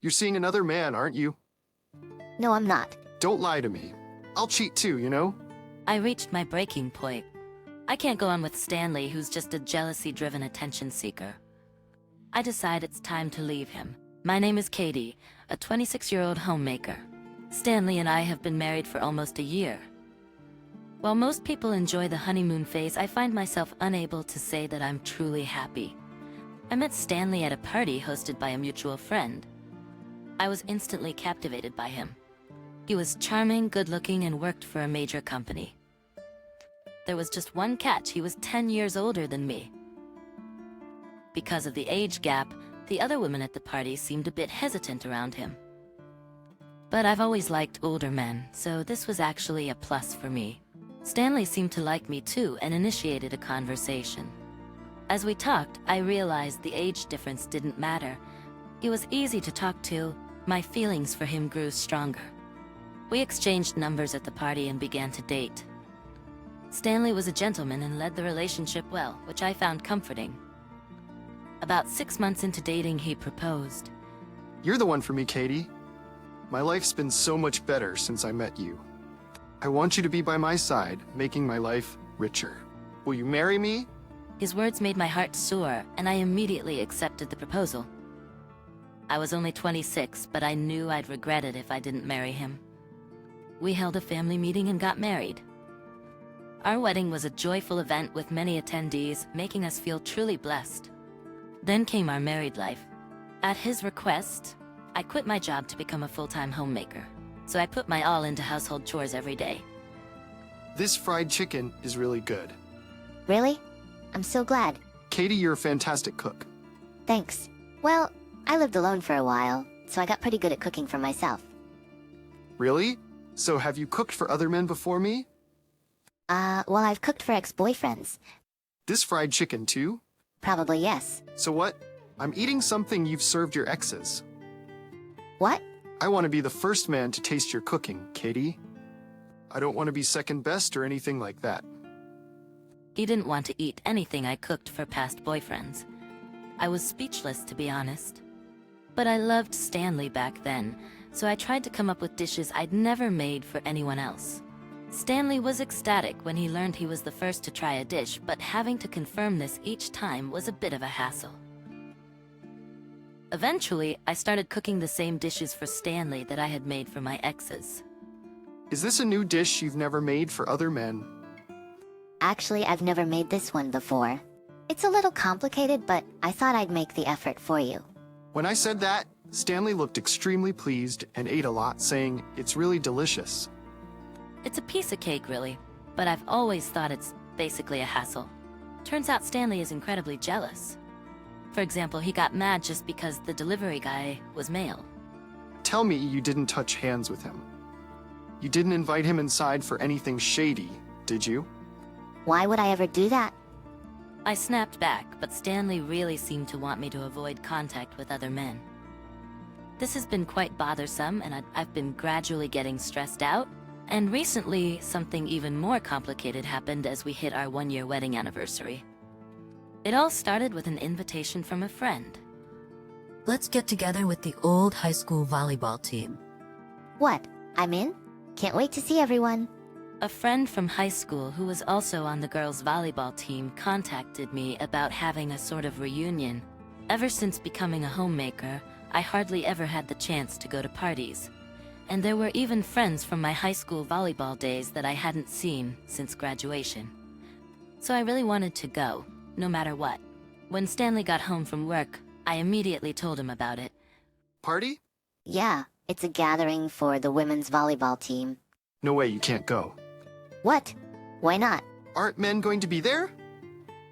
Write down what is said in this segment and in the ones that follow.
You're seeing another man, aren't you? No, I'm not. Don't lie to me. I'll cheat too, you know? I reached my breaking point. I can't go on with Stanley, who's just a jealousy-driven attention seeker. I decide it's time to leave him. My name is Katie, a 26-year-old homemaker. Stanley and I have been married for almost a year. While most people enjoy the honeymoon phase, I find myself unable to say that I'm truly happy. I met Stanley at a party hosted by a mutual friend. I was instantly captivated by him. He was charming, good-looking, and worked for a major company. There was just one catch: he was 10 years older than me. Because of the age gap, the other women at the party seemed a bit hesitant around him. But I've always liked older men, so this was actually a plus for me. Stanley seemed to like me too and initiated a conversation. As we talked, I realized the age difference didn't matter. He was easy to talk to. My feelings for him grew stronger. We exchanged numbers at the party and began to date. Stanley was a gentleman and led the relationship well, which I found comforting. About 6 months into dating, he proposed. You're the one for me, Katie. My life's been so much better since I met you. I want you to be by my side, making my life richer. Will you marry me? His words made my heart soar, and I immediately accepted the proposal. I was only 26, but I knew I'd regret it if I didn't marry him. We held a family meeting and got married. Our wedding was a joyful event with many attendees, making us feel truly blessed. Then came our married life. At his request, I quit my job to become a full-time homemaker, so I put my all into household chores every day. This fried chicken is really good. Really? I'm so glad. Katie, you're a fantastic cook. Thanks. Well, I lived alone for a while, so I got pretty good at cooking for myself. Really? So have you cooked for other men before me? Well, I've cooked for ex-boyfriends. This fried chicken too? Probably yes. So what? I'm eating something you've served your exes. What? I want to be the first man to taste your cooking, Katie. I don't want to be second best or anything like that. He didn't want to eat anything I cooked for past boyfriends. I was speechless, to be honest. But I loved Stanley back then, so I tried to come up with dishes I'd never made for anyone else. Stanley was ecstatic when he learned he was the first to try a dish, but having to confirm this each time was a bit of a hassle. Eventually, I started cooking the same dishes for Stanley that I had made for my exes. Is this a new dish you've never made for other men? Actually, I've never made this one before. It's a little complicated, but I thought I'd make the effort for you. When I said that, Stanley looked extremely pleased and ate a lot, saying, "It's really delicious." It's a piece of cake, really, but I've always thought it's basically a hassle. Turns out Stanley is incredibly jealous. For example, he got mad just because the delivery guy was male. Tell me you didn't touch hands with him. You didn't invite him inside for anything shady, did you? Why would I ever do that? I snapped back, but Stanley really seemed to want me to avoid contact with other men. This has been quite bothersome, and I've been gradually getting stressed out. And recently, something even more complicated happened as we hit our one-year wedding anniversary. It all started with an invitation from a friend. Let's get together with the old high school volleyball team. What? I'm in? Can't wait to see everyone. A friend from high school who was also on the girls' volleyball team contacted me about having a sort of reunion. Ever since becoming a homemaker, I hardly ever had the chance to go to parties. And there were even friends from my high school volleyball days that I hadn't seen since graduation. So I really wanted to go, no matter what. When Stanley got home from work, I immediately told him about it. Party? Yeah, it's a gathering for the women's volleyball team. No way, you can't go. What? Why not? Aren't men going to be there?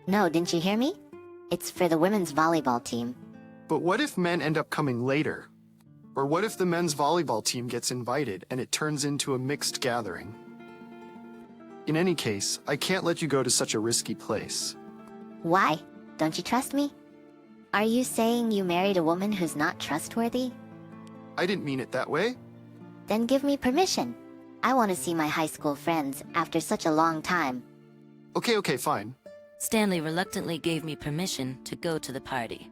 No, didn't you hear me? It's for the women's volleyball team. But what if men end up coming later? Or what if the men's volleyball team gets invited and it turns into a mixed gathering? In any case, I can't let you go to such a risky place. Why? Don't you trust me? Are you saying you married a woman who's not trustworthy? I didn't mean it that way. Then give me permission. I want to see my high school friends after such a long time. Okay, fine. Stanley reluctantly gave me permission to go to the party.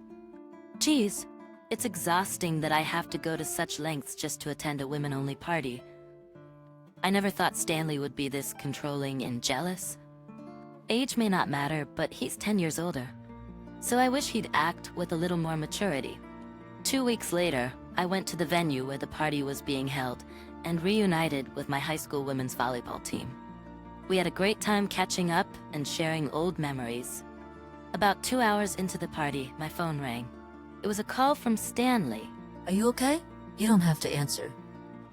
Geez, It's exhausting that I have to go to such lengths just to attend a women-only party. I never thought Stanley would be this controlling and jealous. Age may not matter, but he's 10 years older. So I wish he'd act with a little more maturity. 2 weeks later, I went to the venue where the party was being held and reunited with my high school women's volleyball team. We had a great time catching up and sharing old memories. About 2 hours into the party, my phone rang. It was a call from Stanley. Are you okay? You don't have to answer.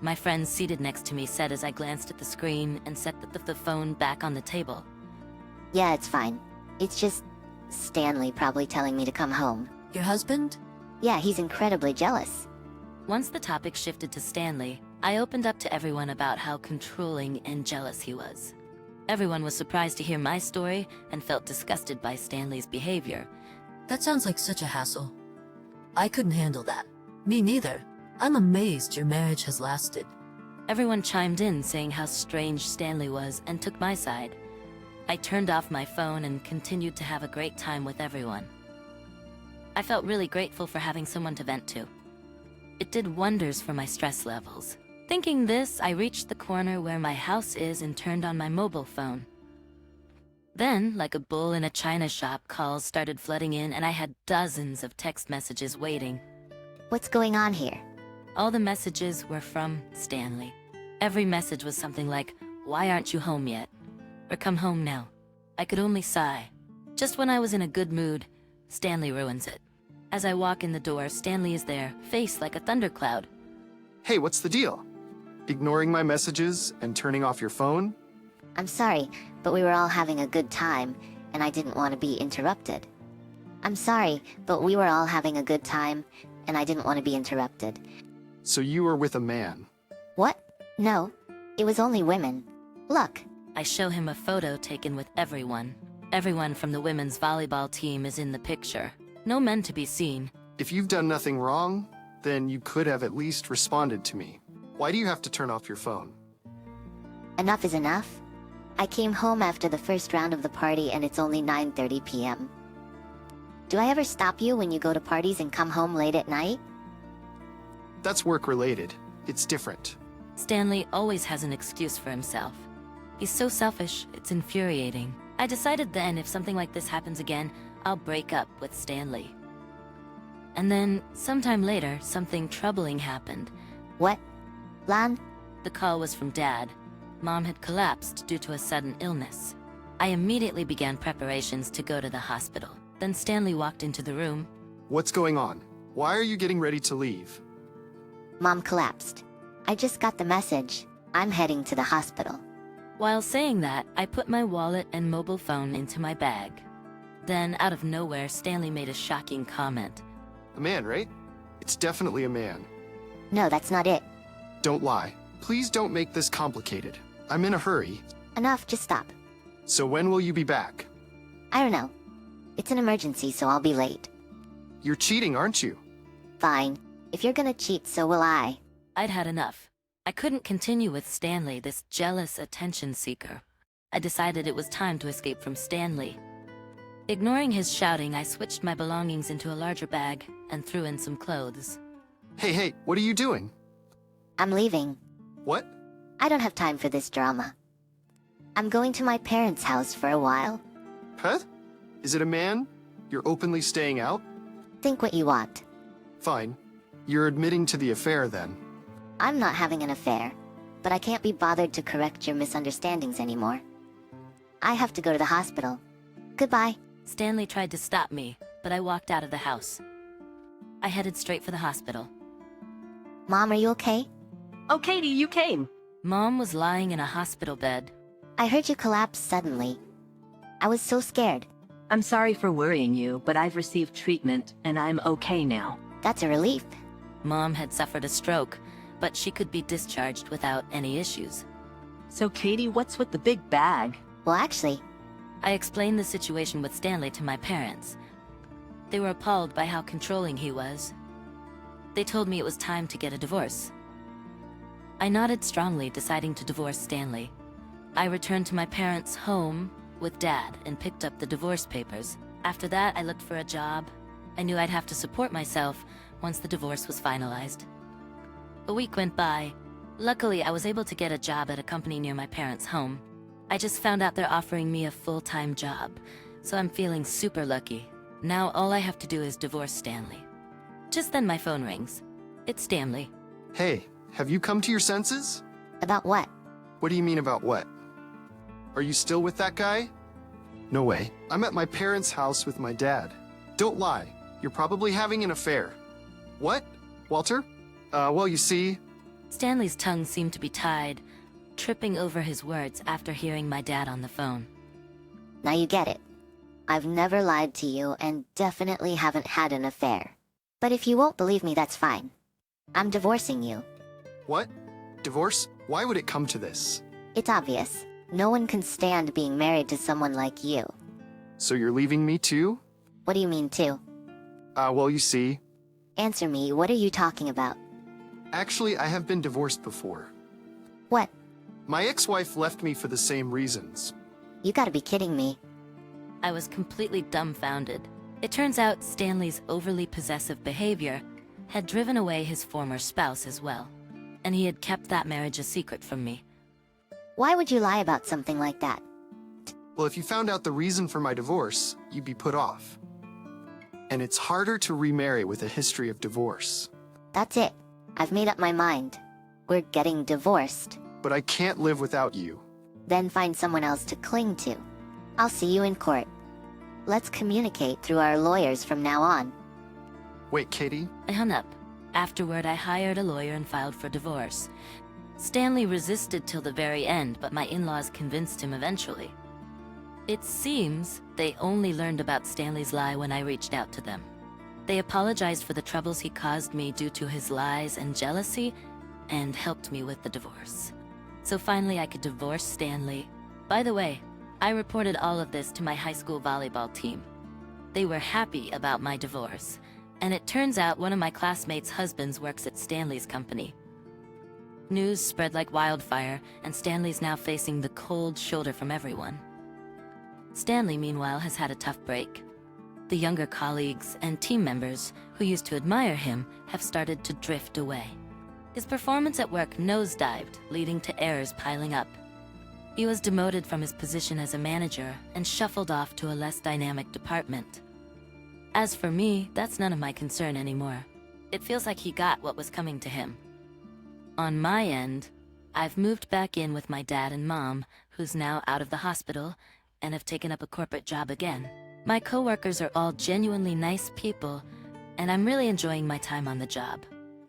My friend seated next to me said as I glanced at the screen and set the phone back on the table. Yeah, it's fine. It's just Stanley probably telling me to come home. Your husband? Yeah, he's incredibly jealous. Once the topic shifted to Stanley, I opened up to everyone about how controlling and jealous he was. Everyone was surprised to hear my story and felt disgusted by Stanley's behavior. That sounds like such a hassle. I couldn't handle that. Me neither. I'm amazed your marriage has lasted. Everyone chimed in saying how strange Stanley was and took my side. I turned off my phone and continued to have a great time with everyone. I felt really grateful for having someone to vent to. It did wonders for my stress levels. Thinking this, I reached the corner where my house is and turned on my mobile phone. Then, like a bull in a china shop, calls started flooding in and I had dozens of text messages waiting. What's going on here? All the messages were from Stanley. Every message was something like, "Why aren't you home yet?" or "Come home now." I could only sigh. Just when I was in a good mood, Stanley ruins it. As I walk in the door, Stanley is there, face like a thundercloud. Hey, what's the deal? Ignoring my messages and turning off your phone? I'm sorry, but we were all having a good time, and I didn't want to be interrupted. I'm sorry, but we were all having a good time, and I didn't want to be interrupted. So you were with a man. What? No. It was only women. Look. I show him a photo taken with everyone. Everyone from the women's volleyball team is in the picture. No men to be seen. If you've done nothing wrong, then you could have at least responded to me. Why do you have to turn off your phone? Enough is enough. I came home after the first round of the party and it's only 9:30 p.m. Do I ever stop you when you go to parties and come home late at night? That's work-related. It's different. Stanley always has an excuse for himself. He's so selfish, it's infuriating. I decided then if something like this happens again, I'll break up with Stanley. And then, sometime later, something troubling happened. What? Lan? The call was from Dad. Mom had collapsed due to a sudden illness. I immediately began preparations to go to the hospital. Then Stanley walked into the room. What's going on? Why are you getting ready to leave? Mom collapsed. I just got the message. I'm heading to the hospital. While saying that, I put my wallet and mobile phone into my bag. Then, out of nowhere, Stanley made a shocking comment. A man, right? It's definitely a man. No, that's not it. Don't lie. Please don't make this complicated. I'm in a hurry. Enough, just stop. So when will you be back? I don't know. It's an emergency, so I'll be late. You're cheating, aren't you? Fine. If you're gonna cheat, so will I. I'd had enough. I couldn't continue with Stanley, this jealous attention seeker. I decided it was time to escape from Stanley. Ignoring his shouting, I switched my belongings into a larger bag and threw in some clothes. Hey, what are you doing? I'm leaving. What? I don't have time for this drama. I'm going to my parents' house for a while. Huh? Is it a man? You're openly staying out? Think what you want. Fine. You're admitting to the affair then. I'm not having an affair, but I can't be bothered to correct your misunderstandings anymore. I have to go to the hospital. Goodbye. Stanley tried to stop me, but I walked out of the house. I headed straight for the hospital. Mom, are you okay? Oh, Katie, you came. Mom was lying in a hospital bed. I heard you collapse suddenly. I was so scared. I'm sorry for worrying you, but I've received treatment and I'm okay now. That's a relief. Mom had suffered a stroke, but she could be discharged without any issues. So, Katie, what's with the big bag? Well, actually, I explained the situation with Stanley to my parents. They were appalled by how controlling he was. They told me it was time to get a divorce. I nodded strongly, deciding to divorce Stanley. I returned to my parents' home with Dad and picked up the divorce papers. After that, I looked for a job. I knew I'd have to support myself, once the divorce was finalized. A week went by. Luckily, I was able to get a job at a company near my parents' home. I just found out they're offering me a full-time job, so I'm feeling super lucky. Now all I have to do is divorce Stanley. Just then my phone rings. It's Stanley. Hey, have you come to your senses? About what? What do you mean about what? Are you still with that guy? No way. I'm at my parents' house with my dad. Don't lie. You're probably having an affair. What? Walter? Well, you see... Stanley's tongue seemed to be tied, tripping over his words after hearing my dad on the phone. Now you get it. I've never lied to you and definitely haven't had an affair. But if you won't believe me, that's fine. I'm divorcing you. What? Divorce? Why would it come to this? It's obvious. No one can stand being married to someone like you. So you're leaving me too? What do you mean too? Well, you see... Answer me, what are you talking about? Actually, I have been divorced before. What? My ex-wife left me for the same reasons. You gotta be kidding me. I was completely dumbfounded. It turns out Stanley's overly possessive behavior had driven away his former spouse as well, and he had kept that marriage a secret from me. Why would you lie about something like that? Well, if you found out the reason for my divorce, you'd be put off. And it's harder to remarry with a history of divorce. That's it. I've made up my mind. We're getting divorced. But I can't live without you. Then find someone else to cling to. I'll see you in court. Let's communicate through our lawyers from now on. Wait, Katie? I hung up. Afterward, I hired a lawyer and filed for divorce. Stanley resisted till the very end, but my in-laws convinced him eventually. It seems they only learned about Stanley's lie when I reached out to them. They apologized for the troubles he caused me due to his lies and jealousy, and helped me with the divorce. So finally I could divorce Stanley. By the way, I reported all of this to my high school volleyball team. They were happy about my divorce, and it turns out one of my classmates' husbands works at Stanley's company. News spread like wildfire, and Stanley's now facing the cold shoulder from everyone. Stanley, meanwhile, has had a tough break. The younger colleagues and team members who used to admire him have started to drift away. His performance at work nosedived, leading to errors piling up. He was demoted from his position as a manager and shuffled off to a less dynamic department. As for me, that's none of my concern anymore. It feels like he got what was coming to him. On my end, I've moved back in with my dad and mom, who's now out of the hospital, and have taken up a corporate job again. My coworkers are all genuinely nice people, and I'm really enjoying my time on the job.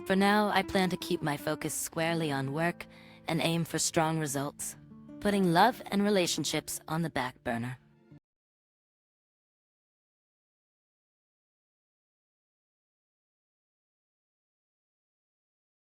For now, I plan to keep my focus squarely on work and aim for strong results, putting love and relationships on the back burner.